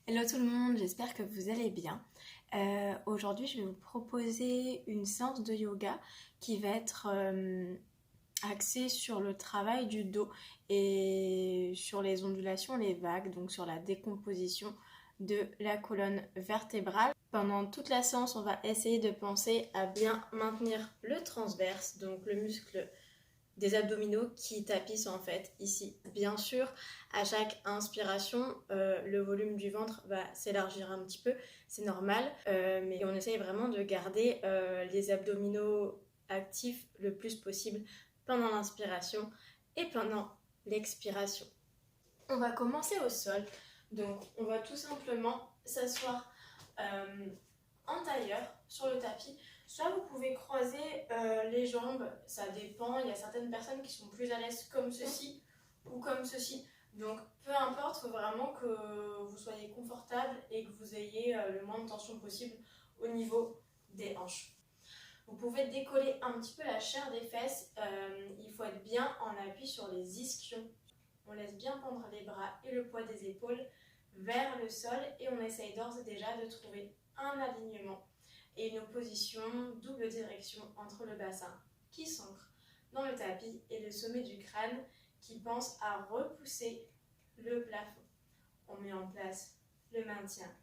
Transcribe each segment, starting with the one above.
Hello tout le monde, j'espère que vous allez bien. Aujourd'hui, je vais vous proposer une séance de yoga qui va être axée sur le travail du dos et sur les ondulations, les vagues, donc sur la décomposition de la colonne vertébrale. Pendant toute la séance, on va essayer de penser à bien maintenir le transverse, donc le muscle des abdominaux qui tapissent en fait ici. Bien sûr, à chaque inspiration, le volume du ventre va s'élargir un petit peu, c'est normal, mais on essaye vraiment de garder les abdominaux actifs le plus possible pendant l'inspiration et pendant l'expiration. On va commencer au sol, donc on va tout simplement s'asseoir en tailleur sur le tapis. Soit vous pouvez croiser les jambes, ça dépend, il y a certaines personnes qui sont plus à l'aise comme ceci ou comme ceci. Donc peu importe, il faut vraiment que vous soyez confortable et que vous ayez le moins de tension possible au niveau des hanches. Vous pouvez décoller un petit peu la chair des fesses, il faut être bien en appui sur les ischions. On laisse bien pendre les bras et le poids des épaules vers le sol et on essaye d'ores et déjà de trouver un alignement et une position double direction entre le bassin qui s'ancre dans le tapis et le sommet du crâne qui pense à repousser le plafond. On met en place le maintien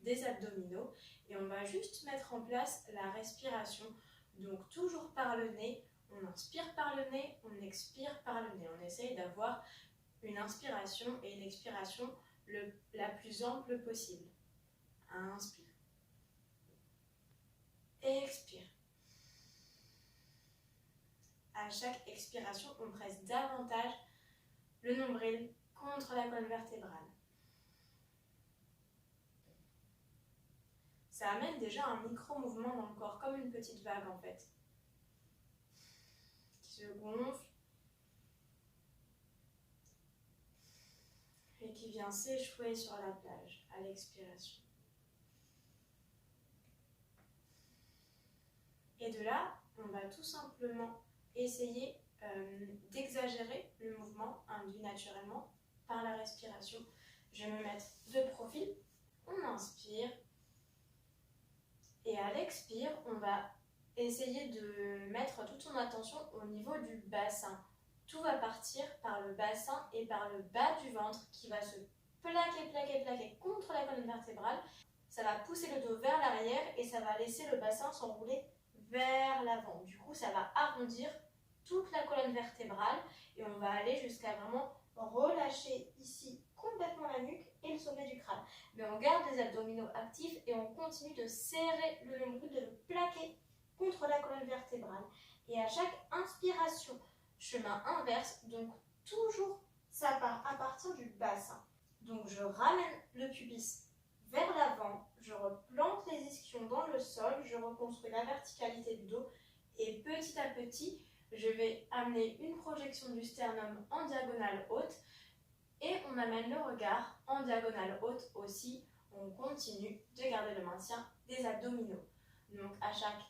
des abdominaux et on va juste mettre en place la respiration. Donc toujours par le nez, on inspire par le nez, on expire par le nez. On essaye d'avoir une inspiration et une expiration la plus ample possible. Inspire. Expire. À chaque expiration, on presse davantage le nombril contre la colonne vertébrale. Ça amène déjà un micro-mouvement dans le corps, comme une petite vague en fait, qui se gonfle et qui vient s'échouer sur la plage à l'expiration. Et de là, on va tout simplement essayer d'exagérer le mouvement induit naturellement par la respiration. Je vais me mettre de profil. On inspire. Et à l'expire, on va essayer de mettre toute son attention au niveau du bassin. Tout va partir par le bassin et par le bas du ventre qui va se plaquer contre la colonne vertébrale. Ça va pousser le dos vers l'arrière et ça va laisser le bassin s'enrouler vers l'avant. Du coup, ça va arrondir toute la colonne vertébrale et on va aller jusqu'à vraiment relâcher ici complètement la nuque et le sommet du crâne. Mais on garde les abdominaux actifs et on continue de serrer le nombril, de le plaquer contre la colonne vertébrale. Et à chaque inspiration, chemin inverse, donc toujours ça part à partir du bassin. Donc je ramène le pubis vers l'avant, je replante les ischions dans le sol, je reconstruis la verticalité du dos et petit à petit, je vais amener une projection du sternum en diagonale haute et on amène le regard en diagonale haute aussi. On continue de garder le maintien des abdominaux. Donc à chaque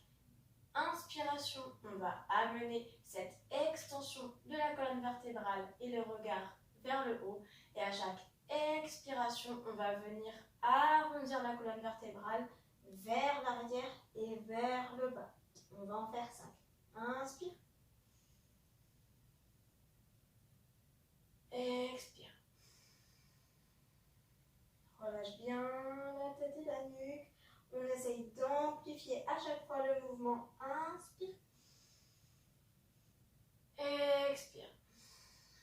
inspiration, on va amener cette extension de la colonne vertébrale et le regard vers le haut. Et à chaque expiration, on va venir arrondir la colonne vertébrale vers l'arrière et vers le bas. On va en faire 5. Inspire. Expire. Relâche bien la tête et la nuque. On essaye d'amplifier à chaque fois le mouvement. Inspire. Expire.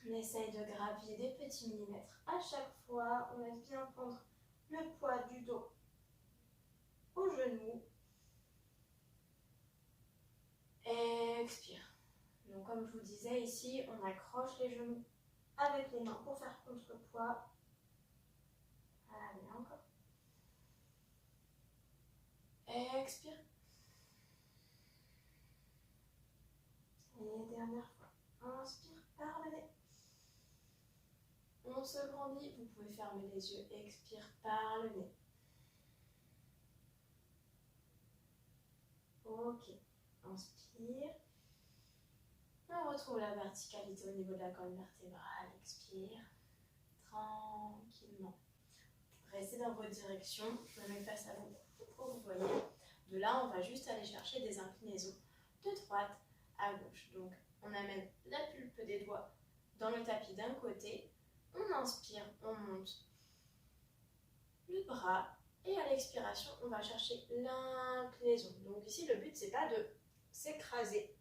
On essaye de gravir des petits millimètres à chaque fois. On laisse bien prendre le poids du dos au genou. Expire. Donc comme je vous disais ici, on accroche les genoux avec les mains pour faire contrepoids. Allez, encore. Expire. Et dernière fois. Inspire par le nez. On se grandit. Vous pouvez fermer les yeux. Expire par le nez. Ok. Inspire. On retrouve la verticalité au niveau de la colonne vertébrale. Expire. Tranquillement. rester dans votre direction. Je me mets face à vous pour que vous voyez. De là, on va juste aller chercher des inclinaisons de droite à gauche. Donc, on amène la pulpe des doigts dans le tapis d'un côté. On inspire, on monte le bras. Et à l'expiration, on va chercher l'inclinaison. Donc ici, le but, c'est pas de s'écraser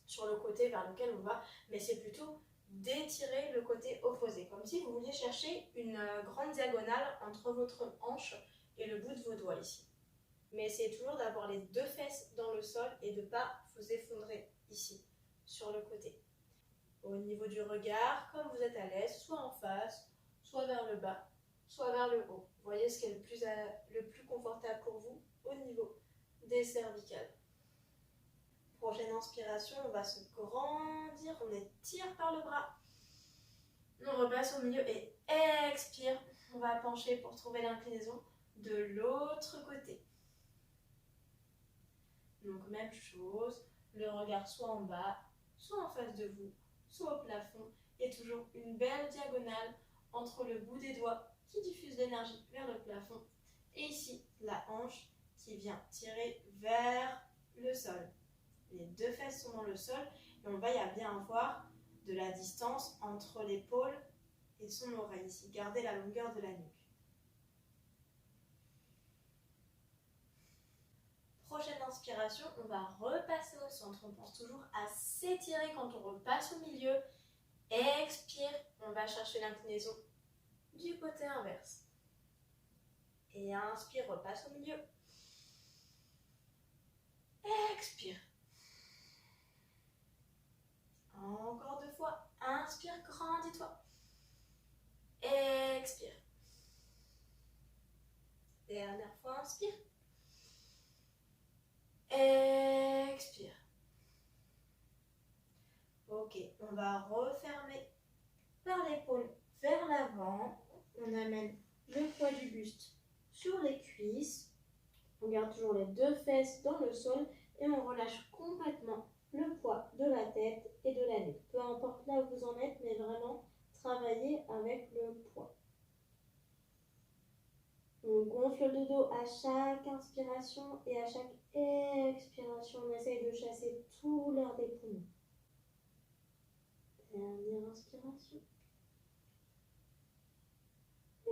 sur le côté vers lequel on va, mais c'est plutôt d'étirer le côté opposé, comme si vous vouliez chercher une grande diagonale entre votre hanche et le bout de vos doigts ici. Mais essayez toujours d'avoir les deux fesses dans le sol et de ne pas vous effondrer ici, sur le côté. Au niveau du regard, comme vous êtes à l'aise, soit en face, soit vers le bas, soit vers le haut. Vous voyez ce qui est le plus confortable pour vous au niveau des cervicales. Prochaine inspiration, on va se grandir, on étire par le bras. On repasse au milieu et expire. On va pencher pour trouver l'inclinaison de l'autre côté. Donc même chose, le regard soit en bas, soit en face de vous, soit au plafond. Et toujours une belle diagonale entre le bout des doigts qui diffuse l'énergie vers le plafond. Et ici, la hanche qui vient tirer vers le sol. Les deux fesses sont dans le sol et on va bien avoir de la distance entre l'épaule et son oreille ici. Gardez la longueur de la nuque. Prochaine inspiration, on va repasser au centre. On pense toujours à s'étirer quand on repasse au milieu. Expire, on va chercher l'inclinaison du côté inverse. Et inspire, repasse au milieu. Expire. Encore 2 fois. Inspire, grandis-toi. Expire. Dernière fois, inspire. Expire. Ok, on va refermer par l'épaule vers l'avant. On amène le poids du buste sur les cuisses. On garde toujours les deux fesses dans le sol et on relâche complètement le poids de la tête et de la nuque. Peu importe là où vous en êtes, mais vraiment travaillez avec le poids. On gonfle le dos à chaque inspiration et à chaque expiration. On essaye de chasser tout l'air des poumons. Dernière inspiration.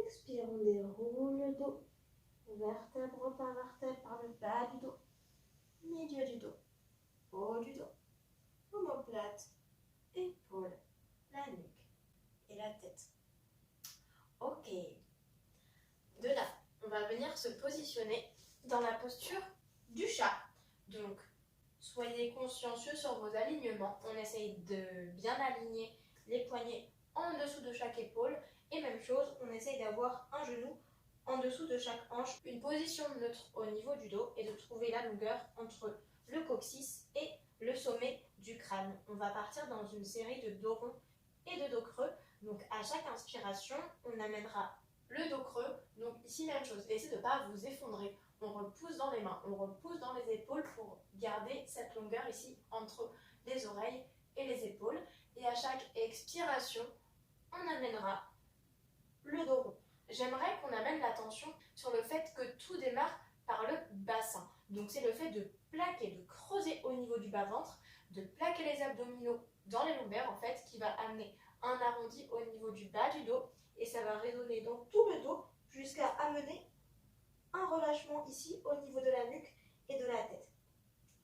Expire, on déroule le dos. Vertèbre par vertèbre par le bas du dos. Milieu du dos. Haut du dos. Omoplate. Épaule. La nuque. Et la tête. Ok. De là, on va venir se positionner dans la posture du chat. Donc, soyez consciencieux sur vos alignements. On essaye de bien aligner les poignets en dessous de chaque épaule. Et même chose, on essaye d'avoir un genou en dessous de chaque hanche. Une position neutre au niveau du dos et de trouver la longueur entre le coccyx et le sommet du crâne. On va partir dans une série de dos ronds et de dos creux. Donc, à chaque inspiration, on amènera le dos creux. Donc, ici, même chose. Essayez de ne pas vous effondrer. On repousse dans les mains, on repousse dans les épaules pour garder cette longueur ici entre les oreilles et les épaules. Et à chaque expiration, on amènera le dos rond. J'aimerais qu'on amène l'attention sur le fait que tout démarre par le bassin. Donc c'est le fait de plaquer, de creuser au niveau du bas-ventre, de plaquer les abdominaux dans les lombaires en fait, qui va amener un arrondi au niveau du bas du dos et ça va résonner dans tout le dos jusqu'à amener un relâchement ici au niveau de la nuque et de la tête.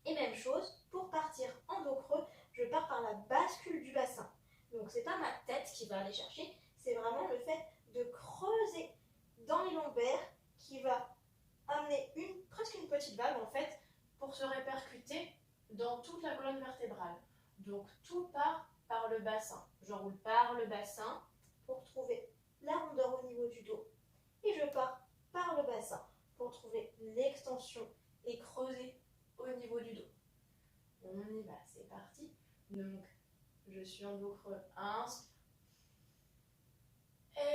Et même chose, pour partir en dos creux, je pars par la bascule du bassin. Donc c'est pas ma tête qui va aller chercher, c'est vraiment le fait de creuser dans les lombaires qui va amener presque une petite vague en fait pour se répercuter dans toute la colonne vertébrale. Donc tout part par le bassin. J'enroule par le bassin pour trouver la rondeur au niveau du dos et je pars par le bassin pour trouver l'extension et creuser au niveau du dos. On y va, c'est parti. Donc, je suis en dos creux. Inspire.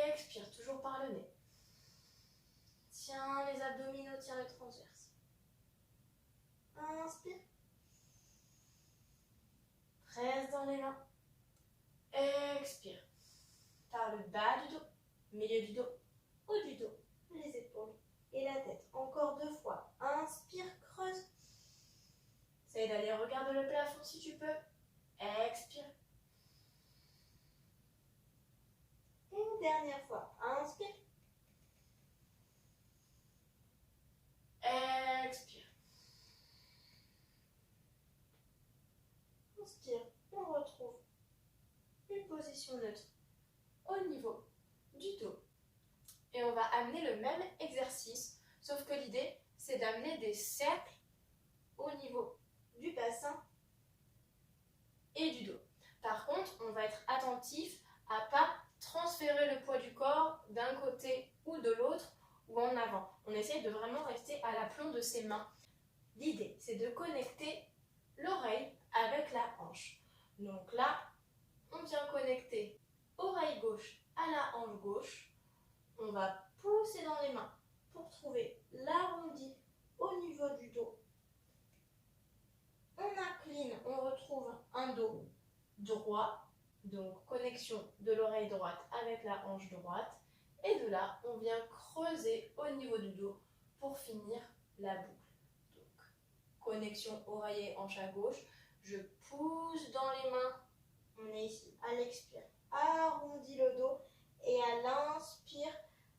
Expire, toujours par le nez. Tiens les abdominaux, tiens le transverse. Inspire. Presse dans les mains. Expire. Par le bas du dos, milieu du dos, haut du dos, Regarde le plafond si tu peux. Expire. Une dernière fois. Inspire. Expire. Inspire. On retrouve une position neutre au niveau du dos. Et on va amener le même exercice, sauf que l'idée, c'est d'amener des cercles au niveau du bassin et du dos. Par contre, on va être attentif à ne pas transférer le poids du corps d'un côté ou de l'autre ou en avant. On essaye de vraiment rester à l'aplomb de ses mains. L'idée, c'est de connecter l'oreille avec la hanche. Donc là, on vient connecter oreille gauche à la hanche gauche. On va pousser dans les mains pour trouver l'arrondi au niveau du dos. On incline, on retrouve un dos droit, donc connexion de l'oreille droite avec la hanche droite. Et de là, on vient creuser au niveau du dos pour finir la boucle. Donc, connexion oreiller hanche à gauche. Je pousse dans les mains. On est ici à l'expire. Arrondis le dos. Et à l'inspire,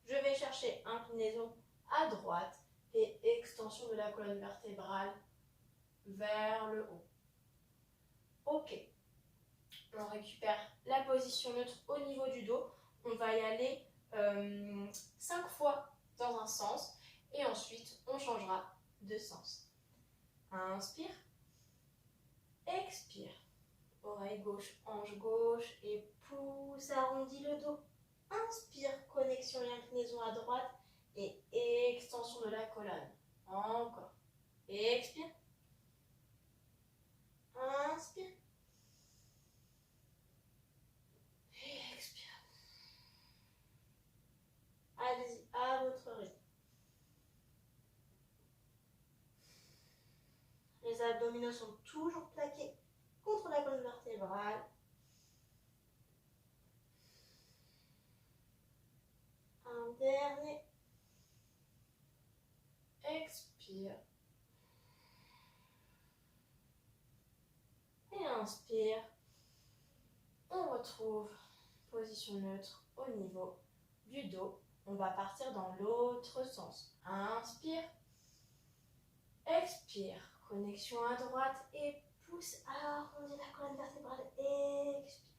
je vais chercher inclinaison à droite et extension de la colonne vertébrale vers le haut. Ok. On récupère la position neutre au niveau du dos. On va y aller 5 fois dans un sens et ensuite on changera de sens. Inspire, expire, oreille gauche, hanche gauche et pousse, arrondis le dos. Inspire, connexion et inclinaison à droite et extension de la colonne. Encore. Expire. Inspire. Et expire. Allez-y, à votre rythme. Les abdominaux sont toujours plaqués contre la colonne vertébrale. Un dernier. Expire. Et inspire. On retrouve position neutre au niveau du dos. On va partir dans l'autre sens. Inspire. Expire. Connexion à droite et pousse, arrondis la colonne vertébrale. Expire.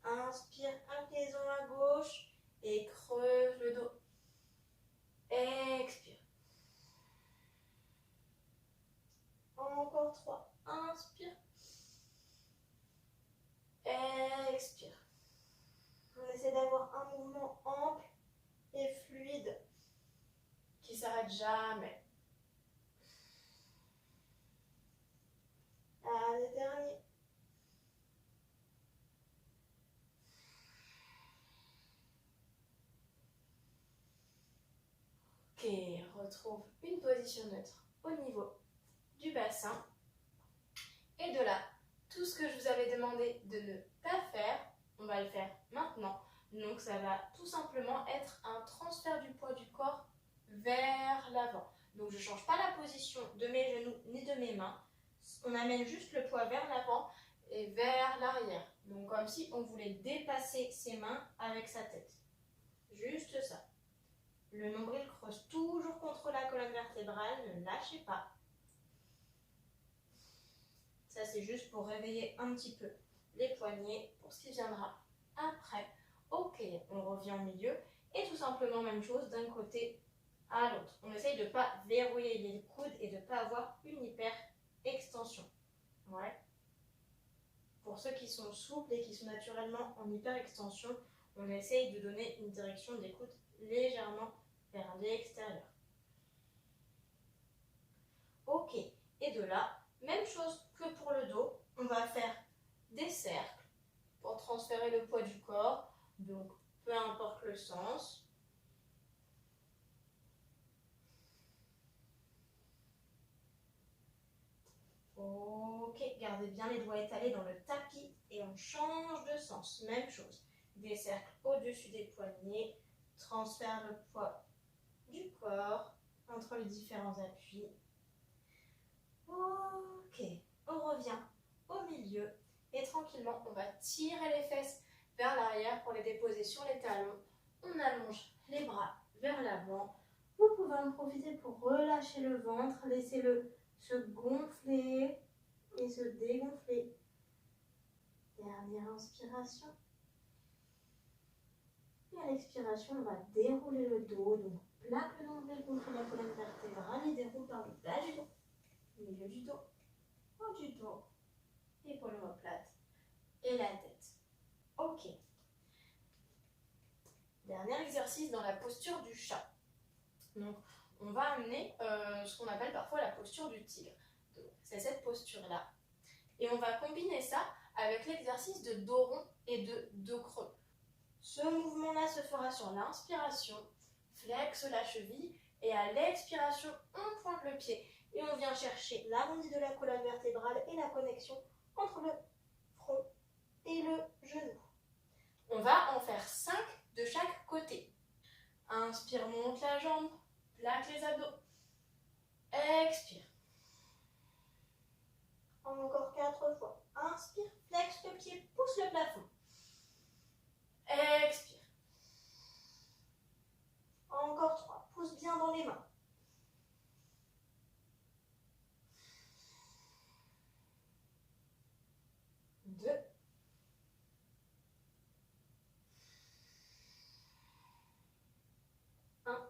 Inspire, inclinaison à gauche et creuse le dos. Expire. Encore 3. Inspire. Expire. On essaie d'avoir un mouvement ample et fluide qui ne s'arrête jamais. Allez, dernier. Ok, retrouve une position neutre au niveau du bassin. Et de là, tout ce que je vous avais demandé de ne pas faire, on va le faire maintenant. Donc ça va tout simplement être un transfert du poids du corps vers l'avant. Donc je ne change pas la position de mes genoux ni de mes mains. On amène juste le poids vers l'avant et vers l'arrière. Donc comme si on voulait dépasser ses mains avec sa tête. Juste ça. Le nombril creuse toujours contre la colonne vertébrale, ne lâchez pas. Ça c'est juste pour réveiller un petit peu les poignets pour ce qui viendra après. Ok, on revient au milieu et tout simplement même chose d'un côté à l'autre. On essaye de ne pas verrouiller les coudes et de ne pas avoir une hyper extension. Ouais. Pour ceux qui sont souples et qui sont naturellement en hyper extension, on essaye de donner une direction des coudes légèrement vers l'extérieur. Ok, et de là, même chose que pour le dos, on va faire des cercles pour transférer le poids du corps, donc peu importe le sens. Ok, gardez bien les doigts étalés dans le tapis et on change de sens. Même chose, des cercles au-dessus des poignets, transfère le poids du corps entre les différents appuis. Ok, au on revient au milieu et tranquillement, on va tirer les fesses vers l'arrière pour les déposer sur les talons. On allonge les bras vers l'avant. Vous pouvez en profiter pour relâcher le ventre, laissez-le se gonfler et se dégonfler. Dernière inspiration. Et à l'expiration, on va dérouler le dos. Donc, plaque le nombril contre la colonne vertébrale et déroule par le bas du dos, milieu du dos, haut du dos, épaules omoplates et la tête. Ok. Dernier exercice dans la posture du chat. Donc, on va amener ce qu'on appelle parfois la posture du tigre. C'est cette posture-là. Et on va combiner ça avec l'exercice de dos rond et de dos creux. Ce mouvement-là se fera sur l'inspiration, flexe la cheville, et à l'expiration, on pointe le pied. Et on vient chercher l'arrondi de la colonne vertébrale et la connexion entre le front et le genou. On va en faire 5 de chaque côté. Inspire, monte la jambe, plaque les abdos. Expire. Encore 4 fois. Inspire, flexe le pied, pousse le plafond. Expire. Encore 3. Pousse bien dans les mains. 2. 1.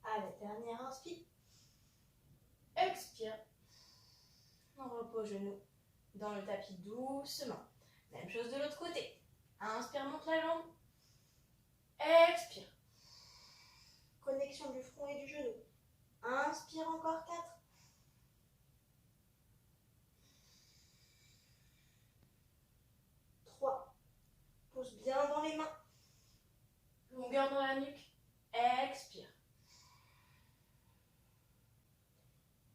Allez, dernière inspire. Expire. On repose genou dans le tapis doucement. Même chose de l'autre côté. Inspire, monte la jambe. Expire. Connexion du front et du genou. Inspire encore 4. 3. Pousse bien dans les mains. Longueur dans la nuque. Expire.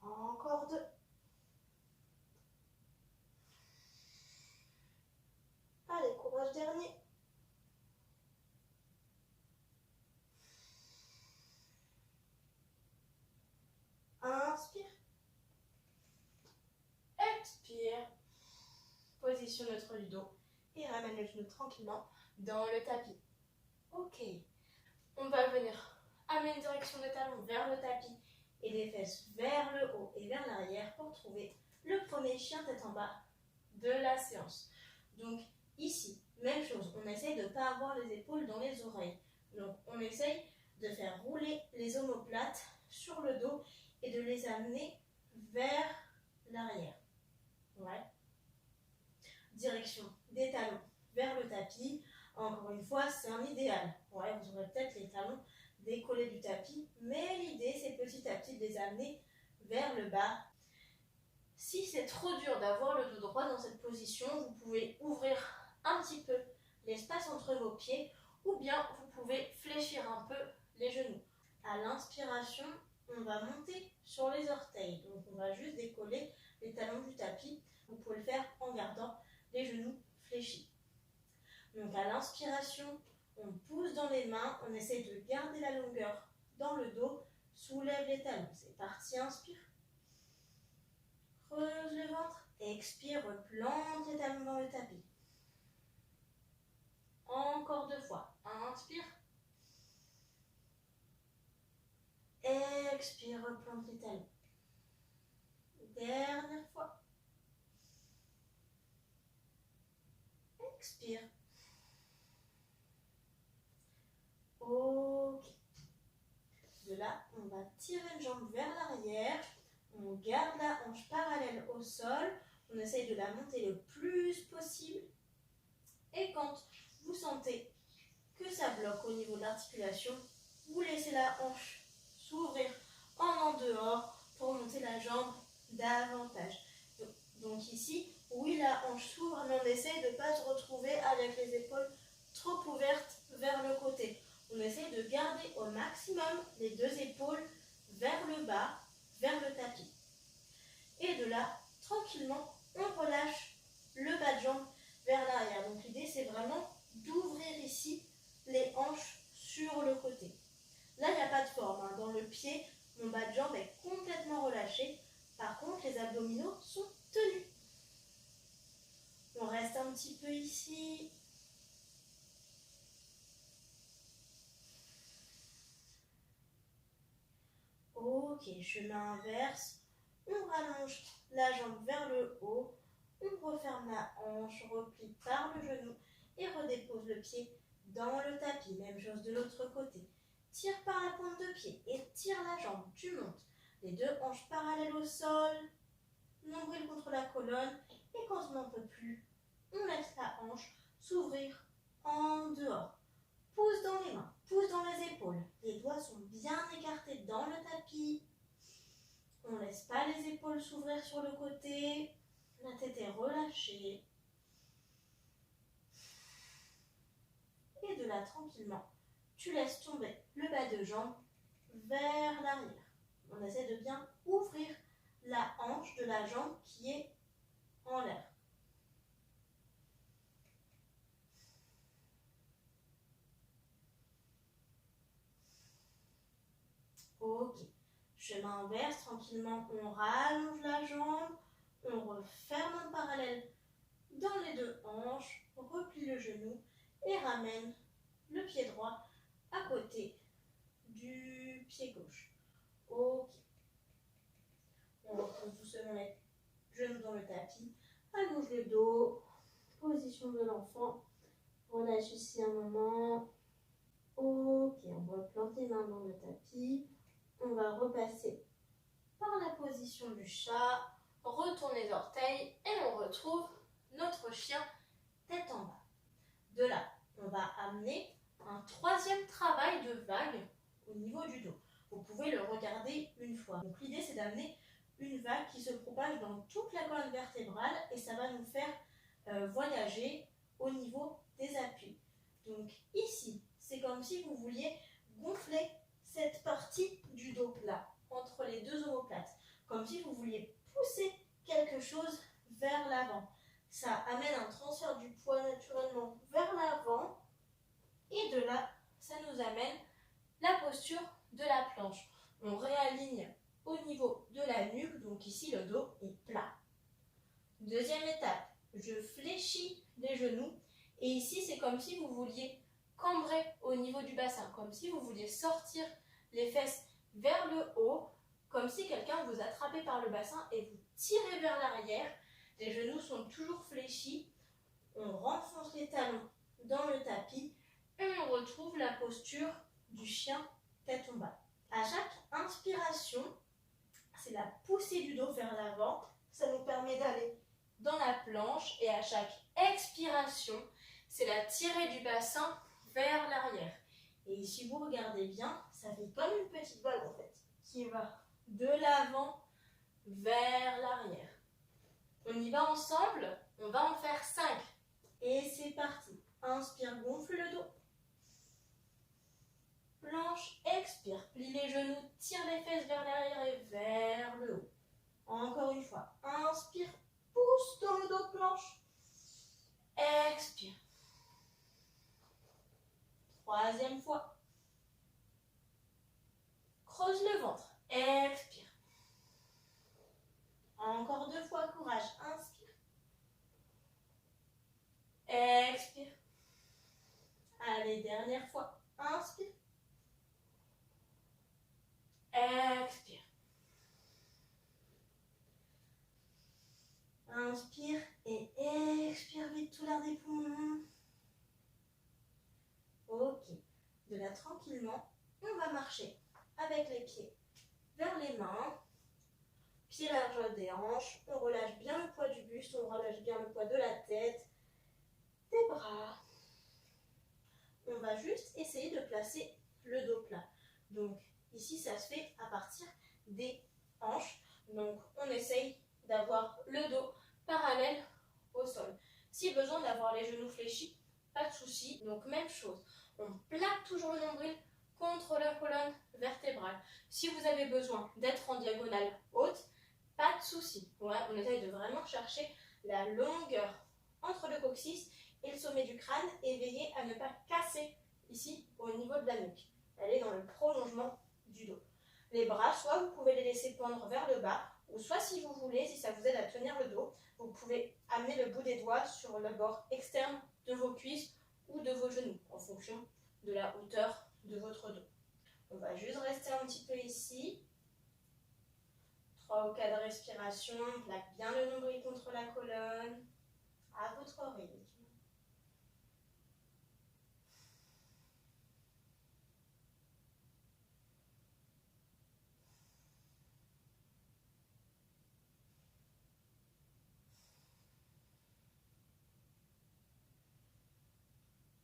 Encore 2. Allez, courage dernier. Inspire. Expire. Position neutre du dos. Et ramène le genou tranquillement dans le tapis. Ok. On va venir amener une direction des talons vers le tapis et des fesses vers le haut et vers l'arrière pour trouver le premier chien tête en bas de la séance. Donc ici, même chose, on essaye de ne pas avoir les épaules dans les oreilles. Donc on essaye de faire rouler les omoplates sur le dos et de les amener vers l'arrière. Ouais. Direction des talons vers le tapis. Encore une fois, c'est un idéal. Ouais, vous aurez peut-être les talons décollés du tapis, mais l'idée, c'est petit à petit de les amener vers le bas. Si c'est trop dur d'avoir le dos droit dans cette position, vous pouvez ouvrir un petit peu l'espace entre vos pieds ou bien vous pouvez fléchir un peu les genoux. À l'inspiration, on va monter sur les orteils. Donc, on va juste décoller les talons du tapis. Vous pouvez le faire en gardant les genoux fléchis. Donc à l'inspiration, on pousse dans les mains, on essaie de garder la longueur dans le dos, soulève les talons. C'est parti, inspire. Creuse le ventre, expire, replante les talons dans le tapis. Encore 2 fois. Inspire. Expire, replante les talons. Dernière fois. Expire. Ok. De là, on va tirer une jambe vers l'arrière. On garde la hanche parallèle au sol. On essaye de la monter le plus possible. Et quand vous sentez que ça bloque au niveau de l'articulation, vous laissez la hanche s'ouvrir en dehors pour monter la jambe davantage. Donc ici, oui, la hanche s'ouvre, mais on essaye de ne pas se retrouver avec les épaules trop ouvertes vers le côté. On essaye de garder au maximum les 2 épaules vers le bas, vers le tapis. Et de là, tranquillement, on relâche le bas de jambe vers l'arrière. Donc l'idée, c'est vraiment d'ouvrir ici les hanches sur le côté. Là, il n'y a pas de forme, ici. Ok, chemin inverse. On rallonge la jambe vers le haut. On referme la hanche, replie par le genou et redépose le pied dans le tapis. Même chose de l'autre côté. Tire par la pointe de pied et tire la jambe. Tu montes. Les deux hanches parallèles au sol. Nombril contre la colonne. Et quand on n'en peut plus, on laisse la hanche s'ouvrir en dehors. Pousse dans les mains, pousse dans les épaules. Les doigts sont bien écartés dans le tapis. On ne laisse pas les épaules s'ouvrir sur le côté. La tête est relâchée. Et de là, tranquillement, tu laisses tomber le bas de jambe vers l'arrière. On essaie de bien ouvrir la hanche de la jambe qui est en l'air. Ok. Chemin inverse, tranquillement, on rallonge la jambe, on referme en parallèle dans les deux hanches, on replie le genou et ramène le pied droit à côté du pied gauche. Ok. On repose doucement les genoux dans le tapis, allonge le dos, position de l'enfant, relâche ici un moment. Ok, on replante les mains dans le tapis. On va repasser par la position du chat, retourne les orteils et on retrouve notre chien tête en bas. De là, on va amener un troisième travail de vague au niveau du dos. Vous pouvez le regarder une fois. Donc l'idée, c'est d'amener une vague qui se propage dans toute la colonne vertébrale et ça va nous faire voyager au niveau des appuis. Donc ici, c'est comme si vous vouliez gonfler cette partie du dos là, entre les deux omoplates, comme si vous vouliez pousser quelque chose vers l'avant. Ça amène un transfert du poids naturellement vers l'avant et de là, ça nous amène la posture de la planche. On réaligne au niveau de la nuque, donc ici le dos est plat. Deuxième étape, je fléchis les genoux et ici c'est comme si vous vouliez cambrer au niveau du bassin, comme si vous vouliez sortir les fesses vers le haut, comme si quelqu'un vous attrapait par le bassin et vous tirez vers l'arrière. Les genoux sont toujours fléchis, on renfonce les talons dans le tapis et on retrouve la posture du chien tête en bas. À chaque inspiration, c'est la poussée du dos vers l'avant, ça nous permet d'aller dans la planche et à chaque expiration, c'est la tirée du bassin vers l'arrière. Et si vous regardez bien, ça fait comme une petite vague en fait, qui va de l'avant vers l'arrière. On y va ensemble, on va en faire 5. Et c'est parti. Inspire, gonfle le dos. Planche, expire, plie les genoux, tire les fesses vers l'arrière et vers le haut. Encore une fois, inspire, pousse dans le dos, planche. Expire. Troisième fois. Creuse le ventre. Expire. Encore 2 fois, courage. Inspire. Expire. Allez, dernière fois. Inspire. Expire. Inspire et expire vite tout l'air des poumons. Ok. De là, tranquillement, on va marcher avec les pieds vers les mains. Pieds large des hanches. On relâche bien le poids du buste. On relâche bien le poids de la tête. Des bras. On va juste essayer de placer le dos plat. Donc, ici, ça se fait à partir des hanches. Donc, on essaye d'avoir le dos parallèle au sol. Si besoin d'avoir les genoux fléchis, pas de souci. Donc, même chose. On plaque toujours le nombril contre la colonne vertébrale. Si vous avez besoin d'être en diagonale haute, pas de souci. Ouais, on essaye de vraiment chercher la longueur entre le coccyx et le sommet du crâne et veiller à ne pas casser ici au niveau de la nuque. Elle est dans le prolongement du dos. Les bras, soit vous pouvez les laisser pendre vers le bas Ou soit si vous voulez, si ça vous aide à tenir le dos, vous pouvez amener le bout des doigts sur le bord externe de vos cuisses ou de vos genoux, en fonction de la hauteur de votre dos. On va juste rester un petit peu ici. 3 ou 4 respirations, plaque bien le nombril contre la colonne, à votre rythme.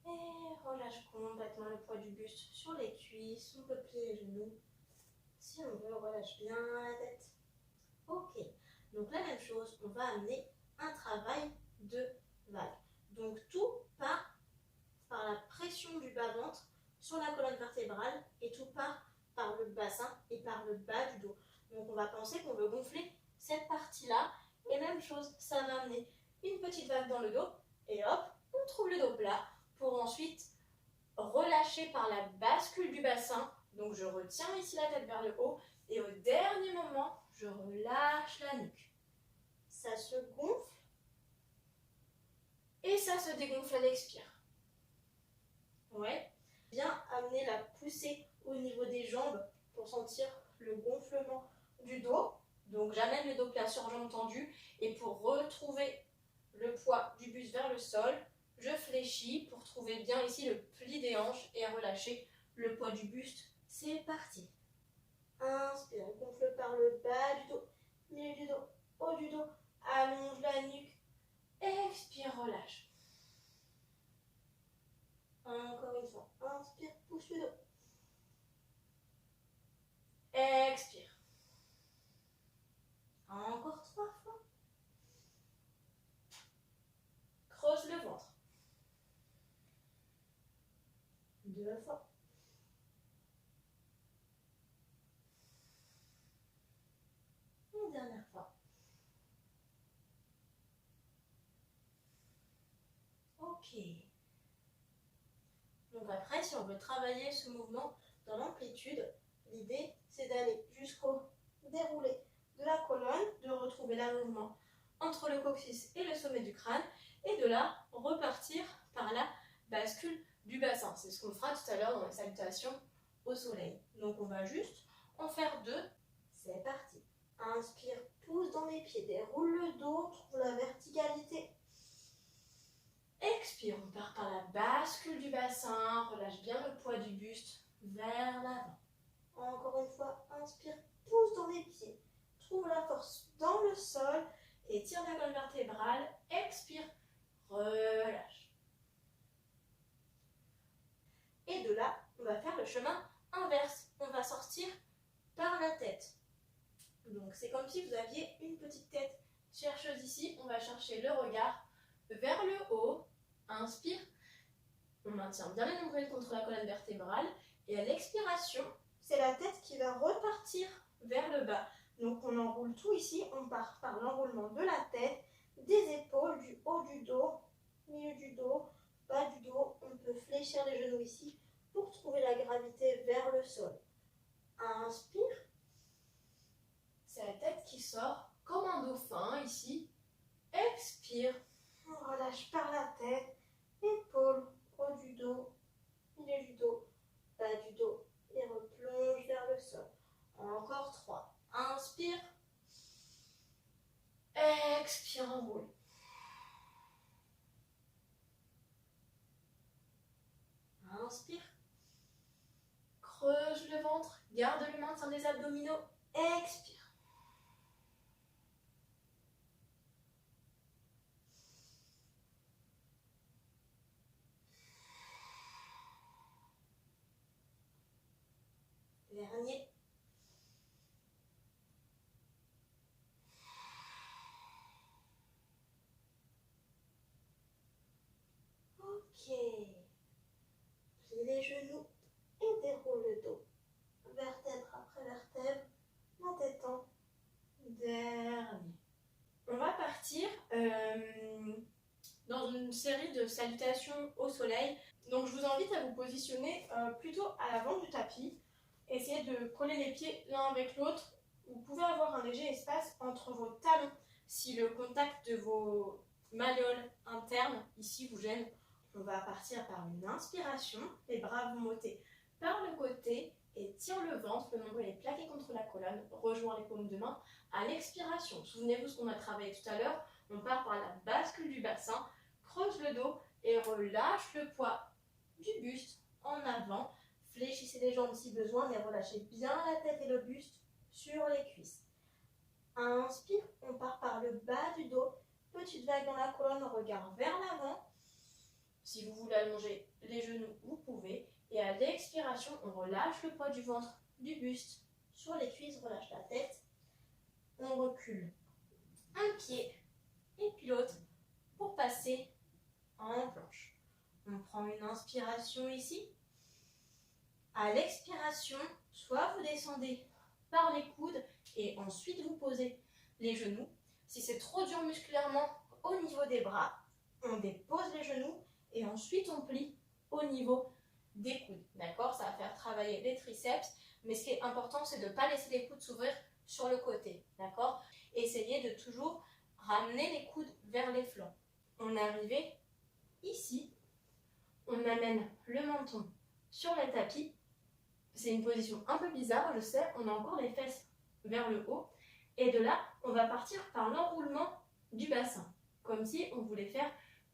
Et relâche complètement le poids du buste sur les cuisses, on peut plier les genoux. Si on veut, on relâche bien la tête. Ok, donc la même chose, on va amener un travail de vague. Donc tout part par la pression du bas-ventre sur la colonne vertébrale et tout part par le bassin et par le bas du dos. Donc on va penser qu'on veut gonfler cette partie-là et même chose, ça va amener une petite vague dans le dos et hop, on trouve le dos plat pour ensuite relâcher par la bascule du bassin. Donc je retiens ici la tête vers le haut et au dernier moment, je relâche la nuque. Ça se gonfle et ça se dégonfle à l'expire. Ouais. Bien amener la poussée au niveau des jambes pour sentir le gonflement du dos. Donc j'amène le dos plat sur jambes tendues et pour retrouver le poids du buste vers le sol, je fléchis pour trouver bien ici le pli des hanches et relâcher le poids du buste. C'est parti. Inspire, gonfle par le bas du dos, milieu du dos, haut du dos, allonge la nuque. Expire, relâche. Encore une fois, inspire, pousse le dos. Expire. Encore 3 fois. Creuse le ventre. 2 fois. Une dernière fois. Ok. Donc après, si on veut travailler ce mouvement dans l'amplitude, l'idée c'est d'aller jusqu'au déroulé de la colonne, de retrouver l'alignement entre le coccyx et le sommet du crâne, et de là repartir par la bascule du bassin. C'est ce qu'on fera tout à l'heure dans les salutations au soleil. Donc on va juste en faire 2. C'est parti. Inspire, pousse dans les pieds, déroule le dos, trouve la verticalité. Expire, on part par la bascule du bassin, relâche bien le poids du buste vers l'avant. Encore une fois, inspire, pousse dans les pieds, trouve la force dans le sol, étire la colonne vertébrale, expire, relâche. Et de là, on va faire le chemin inverse, on va sortir par la tête. Donc c'est comme si vous aviez une petite tête chercheuse ici, on va chercher le regard vers le haut. Inspire, on maintient bien le nombril contre la colonne vertébrale et à l'expiration, c'est la tête qui va repartir vers le bas. Donc on enroule tout ici, on part par l'enroulement de la tête, des épaules, du haut du dos, milieu du dos, bas du dos. On peut fléchir les genoux ici pour trouver la gravité vers le sol. Inspire, c'est la tête qui sort comme un dauphin ici. Expire, on relâche par la tête, épaules, haut du dos, milieu du dos, bas du dos et replonge vers le sol. Encore 3. Inspire, expire, enroule. Inspire, creuse le ventre, garde le maintien des abdominaux, expire. Dernier. Ok. Plie les genoux et déroule le dos. Vertèbre après vertèbre, la détente. Dernier. On va partir dans une série de salutations au soleil. Donc je vous invite à vous positionner plutôt à l'avant du tapis. Essayez de coller les pieds l'un avec l'autre vous pouvez avoir un léger espace entre vos talons. Si le contact de vos malléoles internes, ici, vous gêne, on va partir par une inspiration. Les bras vont monter par le côté et tire le ventre. Le nombril est plaqué contre la colonne. Rejoins les paumes de main à l'expiration. Souvenez-vous ce qu'on a travaillé tout à l'heure. On part par la bascule du bassin, creuse le dos et relâche le poids du buste en avant. Fléchissez les jambes si besoin, mais relâchez bien la tête et le buste sur les cuisses. Inspire, on part par le bas du dos. Petite vague dans la colonne, regard vers l'avant. Si vous voulez allonger les genoux, vous pouvez. Et à l'expiration, on relâche le poids du ventre, du buste sur les cuisses, relâche la tête. On recule un pied et puis l'autre pour passer en planche. On prend une inspiration ici. À l'expiration, soit vous descendez par les coudes et ensuite vous posez les genoux. Si c'est trop dur musculairement au niveau des bras, on dépose les genoux et ensuite on plie au niveau des coudes. D'accord? Ça va faire travailler les triceps, mais ce qui est important, c'est de ne pas laisser les coudes s'ouvrir sur le côté. D'accord? Essayez de toujours ramener les coudes vers les flancs. On est arrivé ici. On amène le menton sur le tapis. C'est une position un peu bizarre, je sais, on a encore les fesses vers le haut. Et de là, on va partir par l'enroulement du bassin, comme si on voulait faire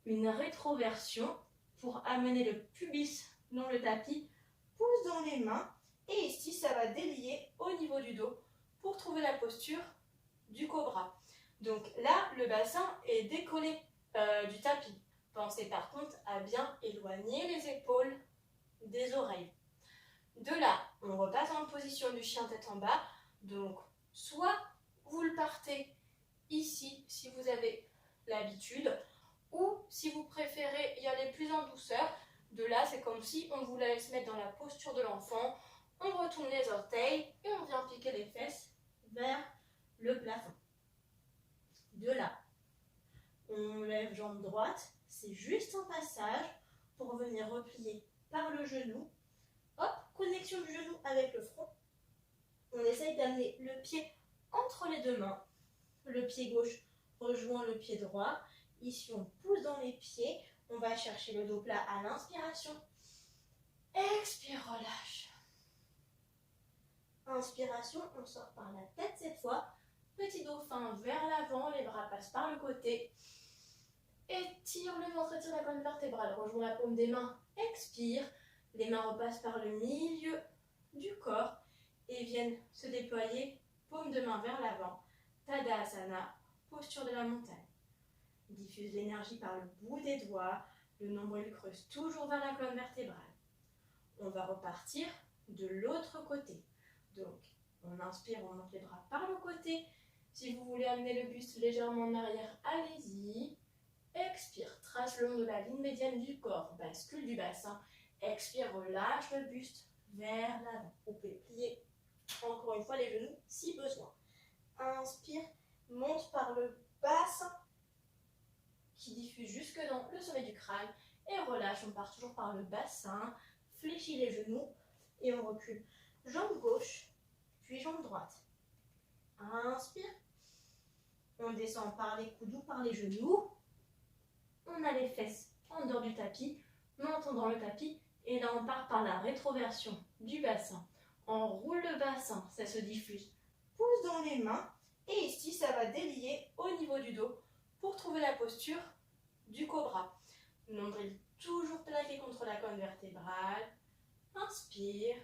une rétroversion pour amener le pubis dans le tapis, pouce dans les mains. Et ici, ça va délier au niveau du dos pour trouver la posture du cobra. Donc là, le bassin est décollé du tapis. Pensez par contre à bien éloigner les épaules des oreilles. De là, on repasse en position du chien tête en bas. Donc, soit vous le partez ici, si vous avez l'habitude, ou si vous préférez y aller plus en douceur. De là, c'est comme si on voulait se mettre dans la posture de l'enfant. On retourne les orteils et on vient piquer les fesses vers le plafond. De là, on lève jambe droite. C'est juste un passage pour venir replier par le genou. Hop, connexion du genou avec le front. On essaye d'amener le pied entre les deux mains. Le pied gauche rejoint le pied droit. Ici, on pousse dans les pieds. On va chercher le dos plat à l'inspiration. Expire, relâche. Inspiration, on sort par la tête cette fois. Petit dauphin vers l'avant, les bras passent par le côté. Étire le ventre, étire la colonne vertébrale, rejoins la paume des mains, expire. Les mains repassent par le milieu du corps et viennent se déployer, paume de main vers l'avant. Tadasana, posture de la montagne. Diffuse l'énergie par le bout des doigts, le nombril creuse toujours vers la colonne vertébrale. On va repartir de l'autre côté. Donc, on inspire, on monte les bras par le côté. Si vous voulez amener le buste légèrement en arrière, allez-y. Expire, trace le long de la ligne médiane du corps, bascule du bassin. Expire, relâche le buste vers l'avant. Vous pouvez plier encore une fois les genoux si besoin. Inspire, monte par le bassin qui diffuse jusque dans le sommet du crâne. Et relâche, on part toujours par le bassin. Fléchit les genoux et on recule. Jambe gauche, puis jambe droite. Inspire. On descend par les coudes ou par les genoux. On a les fesses en dehors du tapis, menton dans le tapis. Et là, on part par la rétroversion du bassin. On roule le bassin, ça se diffuse. Pouce dans les mains. Et ici, ça va délier au niveau du dos pour trouver la posture du cobra. Nombril toujours plaqué contre la colonne vertébrale. Inspire.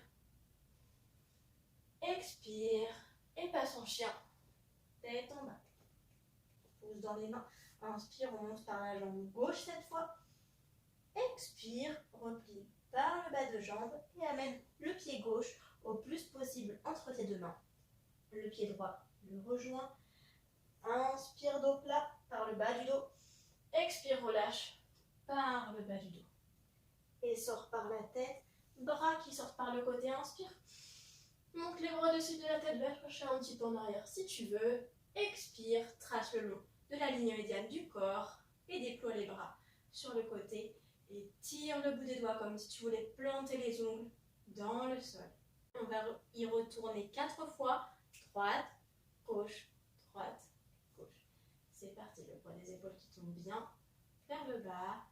Expire. Et passe en chien. Tête en bas. Pouce dans les mains. Inspire, on monte par la jambe gauche cette fois. Expire, replie par le bas de jambe et amène le pied gauche au plus possible entre tes deux mains. Le pied droit le rejoint. Inspire, dos plat par le bas du dos. Expire, relâche par le bas du dos. Et sort par la tête. Bras qui sortent par le côté. Inspire. Monte les bras dessus de la tête, va chercher un petit peu en arrière si tu veux. Expire, trace le long de la ligne médiane du corps et déploie les bras sur le côté et tire le bout des doigts comme si tu voulais planter les ongles dans le sol. On va y retourner 4 fois. Droite, gauche, droite, gauche. C'est parti, le poids des épaules qui tombe bien vers le bas.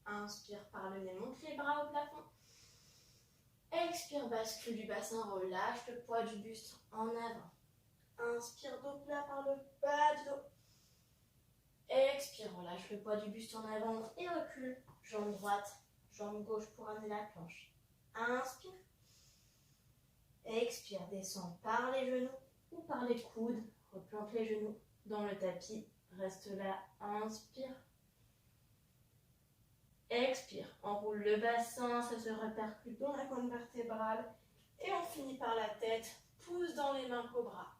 Inspire par le nez, monte les bras au plafond. Expire, bascule du bassin, relâche le poids du buste en avant. Inspire, dos plat par le bas du dos. Expire, relâche le poids du buste en avant et recule. Jambe droite, jambe gauche pour amener la planche. Inspire. Expire, descends par les genoux ou par les coudes. Replante les genoux dans le tapis. Reste là, inspire. Expire, enroule le bassin, ça se répercute dans la colonne vertébrale. Et on finit par la tête, pousse dans les mains cobra.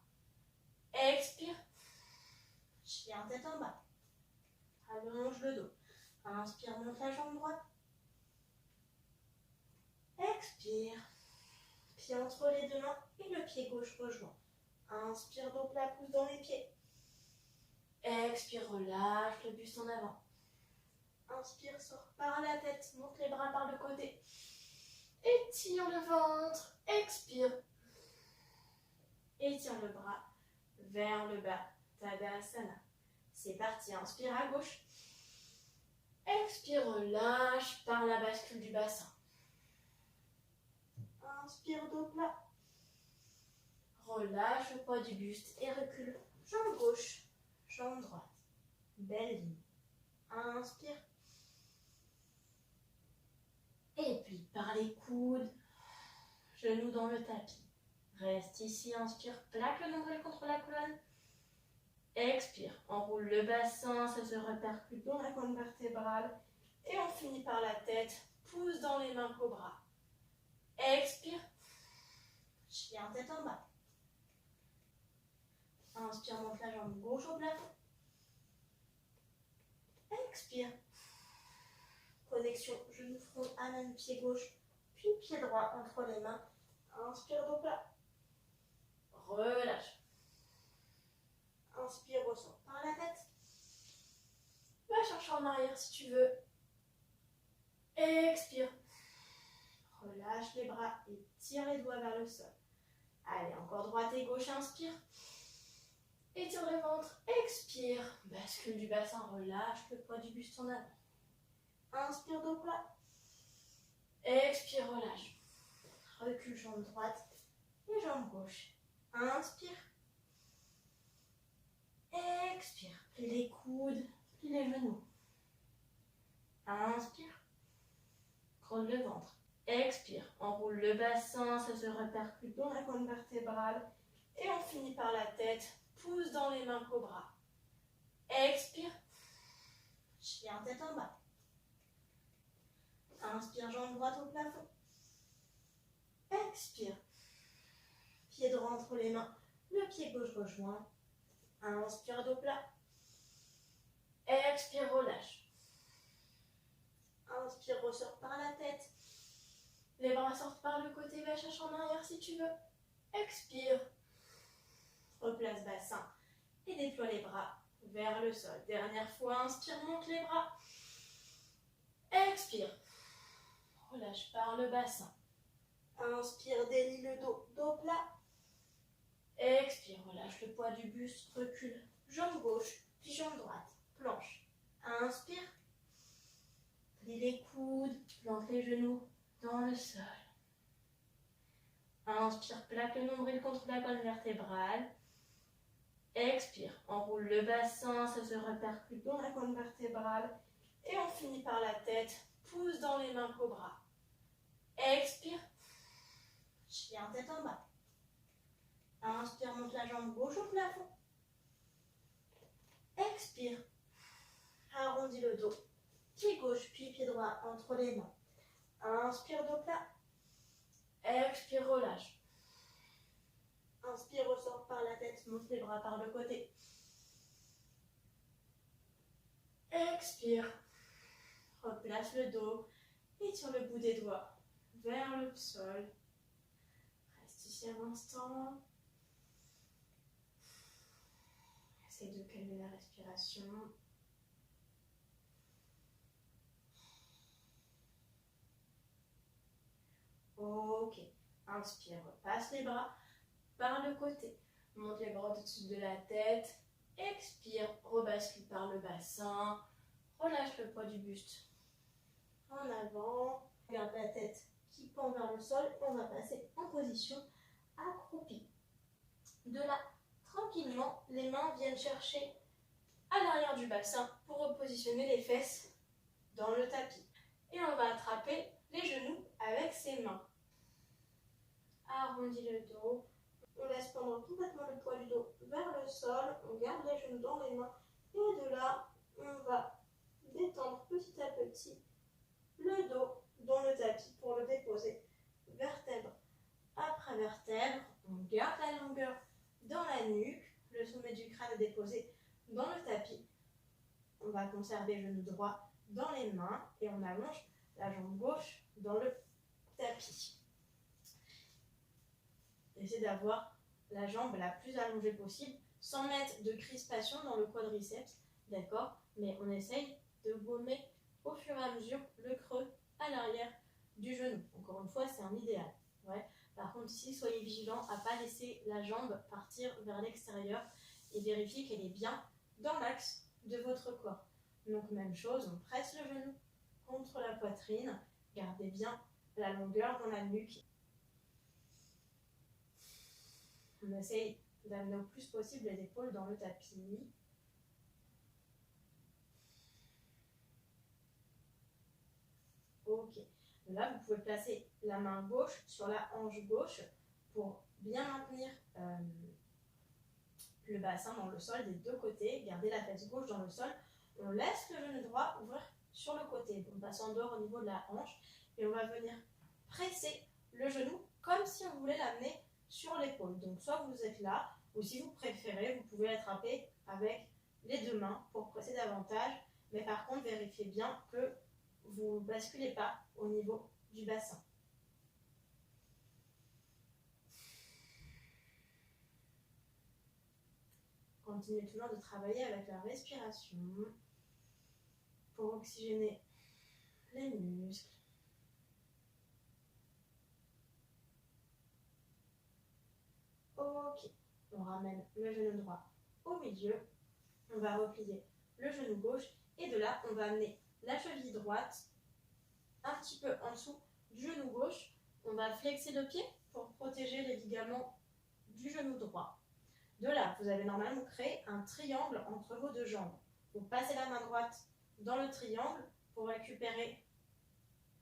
Expire, chien tête en bas. Allonge le dos. Inspire, monte la jambe droite. Expire, pied entre les deux mains et le pied gauche rejoint. Inspire, dos plat, pousse dans les pieds. Expire, relâche le buste en avant. Inspire, sors par la tête, monte les bras par le côté. Étire le ventre, expire. Étire le bras vers le bas, Tadasana. C'est parti, inspire à gauche. Expire, relâche par la bascule du bassin. Inspire, dos plat. Relâche le poids du buste et recule. Jambe gauche, jambe droite. Belle ligne. Inspire. Et puis par les coudes, genoux dans le tapis. Reste ici, inspire, plaque le nombril contre la colonne. Expire, enroule le bassin, ça se répercute dans la colonne vertébrale. Et on finit par la tête, pousse dans les mains cobra. Expire, chien tête en bas. Inspire, monte la jambe gauche au plafond. Expire. Connexion genou front, amène pied gauche, puis pied droit entre les mains. Inspire, dos plat. Relâche. Inspire, ressort par la tête. Va chercher en arrière si tu veux. Expire. Relâche les bras et tire les doigts vers le sol. Allez, encore droite et gauche, inspire. Étire le ventre, expire. Bascule du bassin, relâche le poids du buste en avant. Inspire, dos plat. Expire, relâche. Recule, jambe droite et jambe gauche. Inspire. Expire. Plie les coudes, plie les genoux. Inspire. Creuse le ventre. Expire. Enroule le bassin, ça se répercute dans la colonne vertébrale. Et on finit par la tête. Pousse dans les mains cobra. Expire. Chien tête en bas. Inspire, jambe droite au plafond. Expire. Pied droit entre les mains. Le pied gauche rejoint. Inspire, dos plat. Expire, relâche. Inspire, ressort par la tête. Les bras sortent par le côté, va chercher en arrière si tu veux. Expire. Replace bassin et déploie les bras vers le sol. Dernière fois, inspire, monte les bras. Expire. Relâche par le bassin. Inspire, délie le dos, dos plat. Expire, relâche le poids du buste, recule. Jambe gauche, puis jambe droite, planche. Inspire. Plie les coudes, plante les genoux dans le sol. Inspire, plaque le nombril contre la colonne vertébrale. Expire, enroule le bassin, ça se répercute dans la colonne vertébrale. Et on finit par la tête, pousse dans les mains cobra. Expire, chien tête en bas. Inspire, monte la jambe gauche au plafond. Expire, arrondis le dos. Pied gauche puis pied droit entre les mains. Inspire, dos plat. Expire, relâche. Inspire, ressort par la tête, monte les bras par le côté. Expire. Replace le dos. Étire le bout des doigts vers le sol. Reste ici un instant. Essaye de calmer la respiration. Ok. Inspire, passe les bras par le côté. Monte les bras au-dessus de la tête. Expire, rebascule par le bassin. Relâche le poids du buste. En avant. Garde la tête qui pend vers le sol. On va passer en position accroupie. De là, tranquillement, les mains viennent chercher à l'arrière du bassin pour repositionner les fesses dans le tapis. Et on va attraper les genoux avec ses mains. Arrondis le dos. On laisse pendre complètement le poids du dos vers le sol. On garde les genoux dans les mains. Et de là, on va détendre petit à petit le dos dans le tapis pour le déposer vertèbre après vertèbre. On garde la longueur dans la nuque. Le sommet du crâne est déposé dans le tapis. On va conserver le genou droit dans les mains et on allonge la jambe gauche dans le tapis. Essayez d'avoir la jambe la plus allongée possible sans mettre de crispation dans le quadriceps, d'accord? Mais on essaye de gommer au fur et à mesure le creux à l'arrière du genou. Encore une fois, c'est un idéal. Ouais. Par contre, ici, soyez vigilants à ne pas laisser la jambe partir vers l'extérieur et vérifiez qu'elle est bien dans l'axe de votre corps. Donc, même chose, on presse le genou contre la poitrine. Gardez bien la longueur dans la nuque. On essaye d'amener au plus possible les épaules dans le tapis. Ok. Là, vous pouvez placer la main gauche sur la hanche gauche pour bien maintenir le bassin dans le sol des deux côtés. Gardez la fesse gauche dans le sol. On laisse le genou droit ouvrir sur le côté. On passe en dehors au niveau de la hanche et on va venir presser le genou comme si on voulait l'amener sur l'épaule. Donc soit vous êtes là, ou si vous préférez, vous pouvez l'attraper avec les deux mains pour presser davantage. Mais par contre, vérifiez bien que vous ne basculez pas au niveau du bassin. Continuez toujours de travailler avec la respiration pour oxygéner les muscles. Ok, on ramène le genou droit au milieu. On va replier le genou gauche et de là, on va amener la cheville droite un petit peu en dessous du genou gauche. On va flexer le pied pour protéger les ligaments du genou droit. De là, vous avez normalement créé un triangle entre vos deux jambes. Vous passez la main droite dans le triangle pour récupérer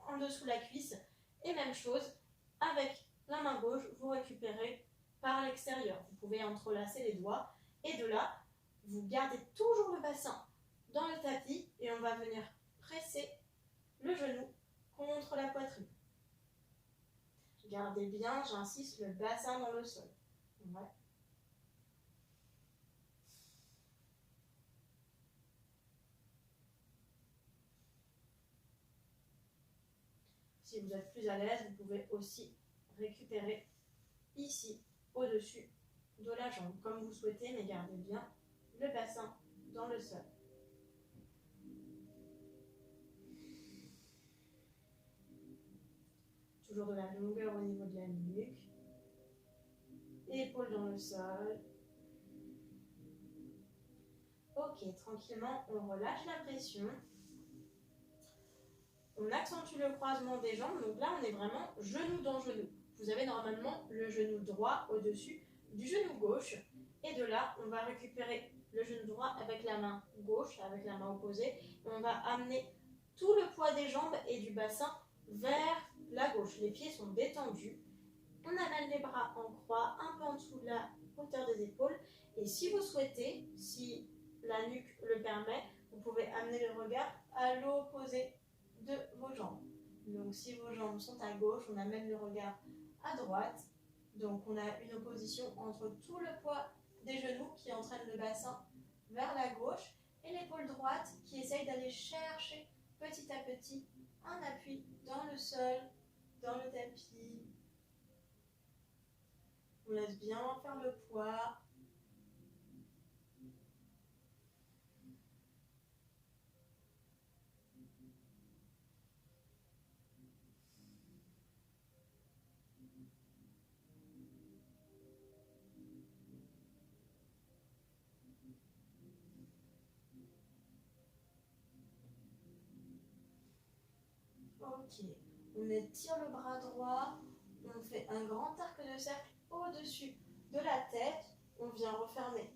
en dessous la cuisse. Et même chose, avec la main gauche, vous récupérez par l'extérieur. Vous pouvez entrelacer les doigts. Et de là, vous gardez toujours le bassin dans le tapis et on va venir presser le genou contre la poitrine. Gardez bien, j'insiste, le bassin dans le sol. Ouais. Si vous êtes plus à l'aise, vous pouvez aussi récupérer ici, au-dessus de la jambe, comme vous souhaitez, mais gardez bien le bassin dans le sol. Toujours de la longueur au niveau de la nuque. Épaules dans le sol. Ok, tranquillement, on relâche la pression. On accentue le croisement des jambes. Donc là, on est vraiment genou dans genou. Vous avez normalement le genou droit au-dessus du genou gauche. Et de là, on va récupérer le genou droit avec la main gauche, avec la main opposée. Et on va amener tout le poids des jambes et du bassin vers la gauche. Les pieds sont détendus. On amène les bras en croix, un peu en dessous de la hauteur des épaules. Et si vous souhaitez, si la nuque le permet, vous pouvez amener le regard à l'opposé de vos jambes. Donc si vos jambes sont à gauche, on amène le regard à droite. Donc on a une opposition entre tout le poids des genoux qui entraîne le bassin vers la gauche et l'épaule droite qui essaye d'aller chercher petit à petit un appui dans le sol, dans le tapis. On laisse bien faire le poids. Ok. On étire le bras droit. On fait un grand arc de cercle au-dessus de la tête. On vient refermer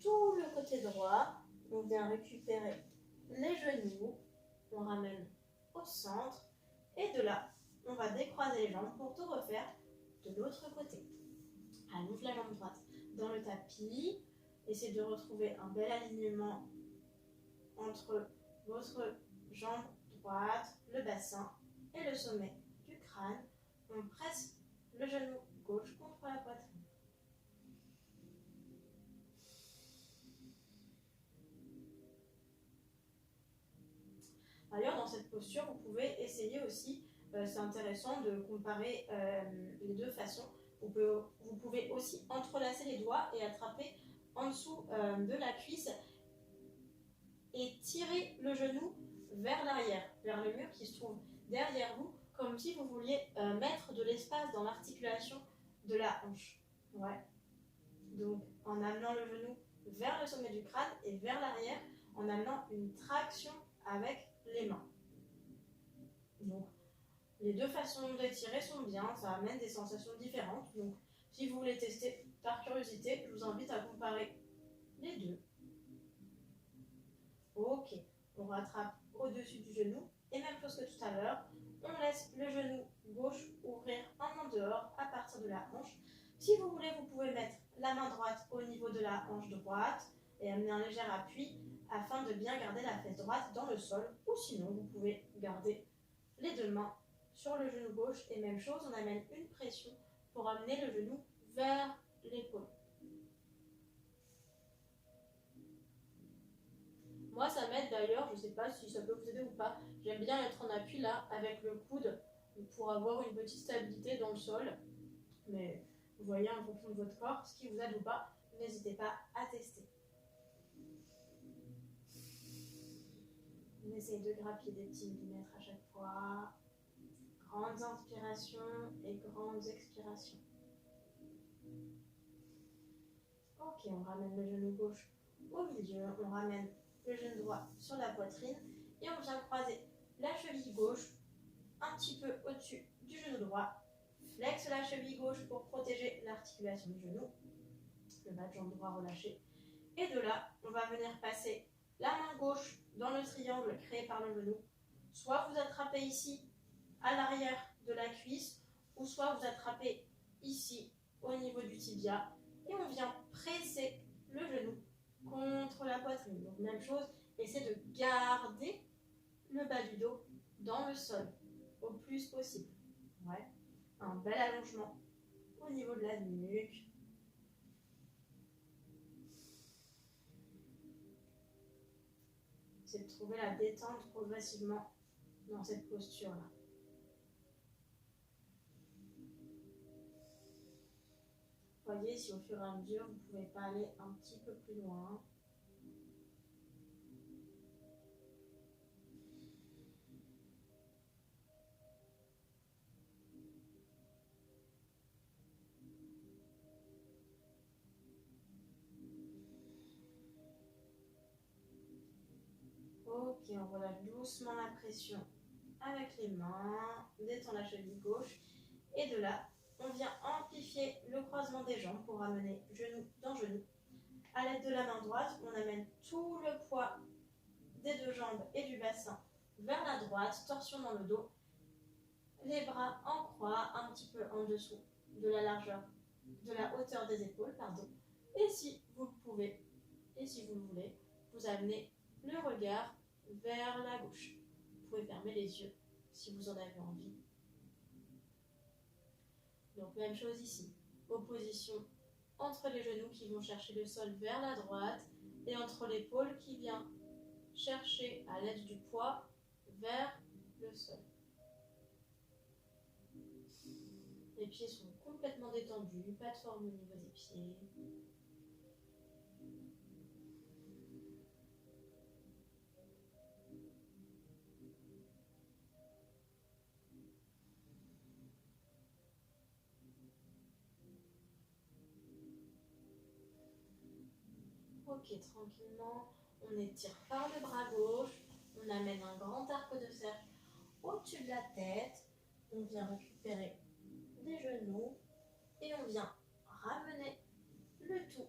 tout le côté droit. On vient récupérer les genoux. On ramène au centre. Et de là, on va décroiser les jambes pour tout refaire de l'autre côté. Allonge la jambe droite dans le tapis. Essayez de retrouver un bel alignement entre votre jambe droite, le bassin et le sommet du crâne. On presse le genou gauche contre la poitrine. D'ailleurs, dans cette posture, vous pouvez essayer aussi, c'est intéressant de comparer les deux façons. Vous pouvez aussi entrelacer les doigts et attraper en dessous de la cuisse et tirer le genou vers l'arrière, vers le mur qui se trouve derrière vous, comme si vous vouliez mettre de l'espace dans l'articulation de la hanche. Ouais. Donc, en amenant le genou vers le sommet du crâne et vers l'arrière, en amenant une traction avec les mains. Donc, les deux façons d'étirer sont bien, ça amène des sensations différentes. Donc, si vous voulez tester par curiosité, je vous invite à comparer les deux. Ok, on rattrape au-dessus du genou et même chose que tout à l'heure, on laisse le genou gauche ouvrir en dehors à partir de la hanche. Si vous voulez, vous pouvez mettre la main droite au niveau de la hanche droite et amener un léger appui afin de bien garder la fesse droite dans le sol, ou sinon vous pouvez garder les deux mains sur le genou gauche et même chose, on amène une pression pour amener le genou vers l'épaule. Moi, ça m'aide d'ailleurs, je ne sais pas si ça peut vous aider ou pas, j'aime bien être en appui là avec le coude pour avoir une petite stabilité dans le sol. Mais vous voyez en fonction de votre corps ce qui vous aide ou pas, n'hésitez pas à tester. On essaye de grappiller des petits millimètres à chaque fois. Grandes inspirations et grandes expirations. Ok, on ramène le genou gauche au milieu, on ramène le genou droit sur la poitrine et on vient croiser la cheville gauche un petit peu au-dessus du genou droit. Flexe la cheville gauche pour protéger l'articulation du genou. Le bas de jambe droit relâché. Et de là, on va venir passer la main gauche dans le triangle créé par le genou. Soit vous attrapez ici à l'arrière de la cuisse, ou soit vous attrapez ici au niveau du tibia et on vient presser le genou contre la poitrine. Donc même chose, essayez de garder le bas du dos dans le sol au plus possible. Ouais. Un bel allongement au niveau de la nuque. C'est de trouver la détente progressivement dans cette posture-là. Voyez si au fur et à mesure vous ne pouvez pas aller un petit peu plus loin. Ok, on relâche doucement la pression avec les mains, détend la cheville gauche et de là, on vient amplifier le croisement des jambes pour amener genou dans genou. À l'aide de la main droite, on amène tout le poids des deux jambes et du bassin vers la droite, torsion dans le dos, les bras en croix, un petit peu en dessous de la largeur, de la hauteur des épaules, pardon. Et si vous le pouvez, et si vous le voulez, vous amenez le regard vers la gauche. Vous pouvez fermer les yeux si vous en avez envie. Donc même chose ici, opposition entre les genoux qui vont chercher le sol vers la droite et entre l'épaule qui vient chercher à l'aide du poids vers le sol. Les pieds sont complètement détendus, pas de forme au niveau des pieds. Ok, tranquillement, on étire par le bras gauche, on amène un grand arc de cercle au-dessus de la tête. On vient récupérer les genoux et on vient ramener le tout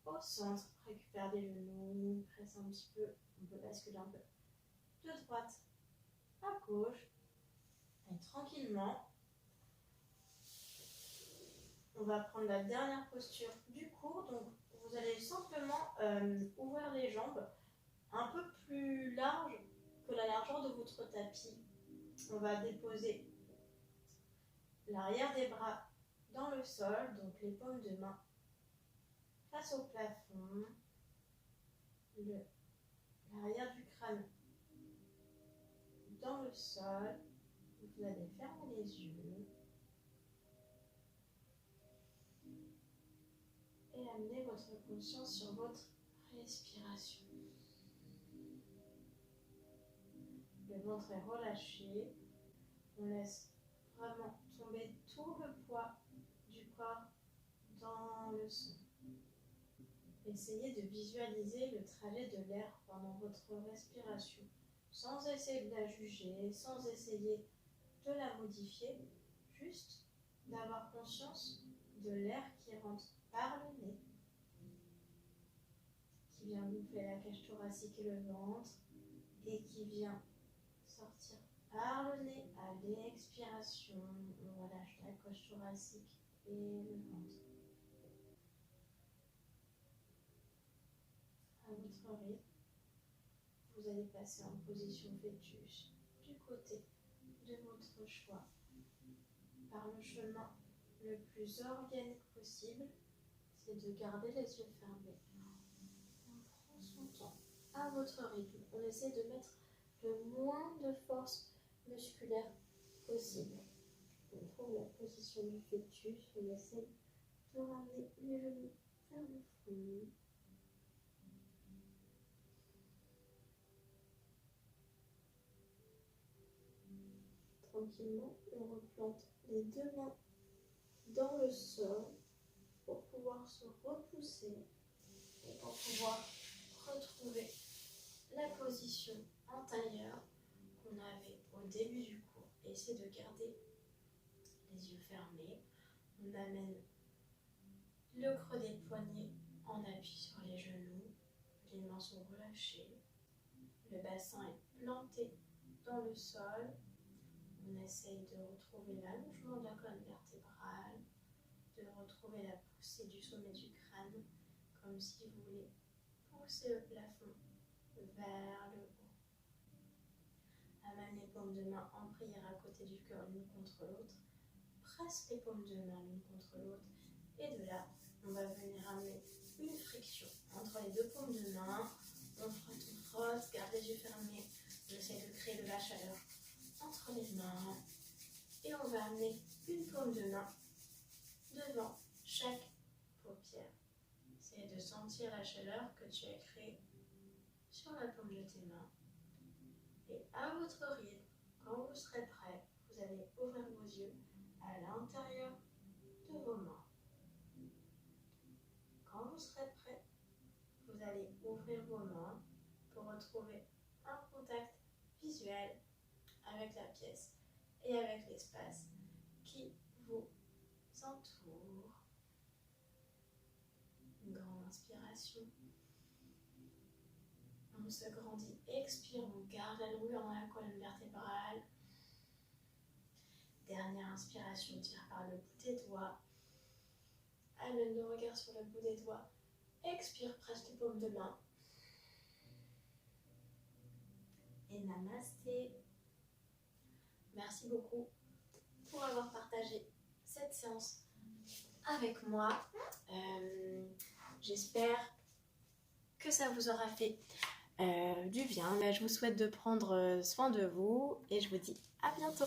au centre. Récupère les genoux, presse un petit peu, on peut basculer un peu de droite à gauche. Et tranquillement, on va prendre la dernière posture du cours. Donc, vous allez simplement ouvrir les jambes un peu plus larges que la largeur de votre tapis. On va déposer l'arrière des bras dans le sol, donc les paumes de main face au plafond, l'arrière du crâne dans le sol. Vous allez fermer les yeux et amener votre conscience sur votre respiration. Le ventre est relâché. On laisse vraiment tomber tout le poids du corps dans le son. Essayez de visualiser le trajet de l'air pendant votre respiration, sans essayer de la juger, sans essayer de la modifier, juste d'avoir conscience de l'air qui rentre par le nez, qui vient gonfler la cage thoracique et le ventre, et qui vient sortir par le nez à l'expiration. On relâche la cage thoracique et le ventre. À votre rythme, vous allez passer en position fœtus du côté de votre choix, par le chemin le plus organique possible, c'est de garder les yeux fermés. On prend son temps à votre rythme. On essaie de mettre le moins de force musculaire possible. On trouve la position du fœtus, on essaie de ramener les genoux vers le front. Tranquillement, on replante les deux mains dans le sol pour pouvoir se repousser et pour pouvoir retrouver la position antérieure qu'on avait au début du cours. Essayez de garder les yeux fermés. On amène le creux des poignets en appui sur les genoux. Les mains sont relâchées. Le bassin est planté dans le sol. On essaye de retrouver l'allongement de la colonne vertébrale, de retrouver la poussée du sommet du crâne, comme si vous voulez pousser le plafond vers le haut. Amène les paumes de main en prière à côté du cœur l'une contre l'autre. Presse les paumes de main l'une contre l'autre. Et de là, on va venir amener une friction entre les deux paumes de main. On frotte, garde les yeux fermés. On essaie de créer de la chaleur entre les mains. Et on va amener une paume de main devant chaque paupière. Essaye de sentir la chaleur que tu as créée sur la paume de tes mains. Et à votre rythme, quand vous serez prêt, vous allez ouvrir vos yeux à l'intérieur de vos mains. Quand vous serez prêt, vous allez ouvrir vos mains pour retrouver un contact visuel avec la pièce et avec l'espace qui vous entoure. Une grande inspiration. On se grandit, expire, on garde la longueur dans la colonne vertébrale. Dernière inspiration, tire par le bout des doigts. Amène le regard sur le bout des doigts. Expire, presse les paumes de main. Et namasté. Merci beaucoup pour avoir partagé cette séance avec moi. J'espère que ça vous aura fait du bien. Je vous souhaite de prendre soin de vous et je vous dis à bientôt.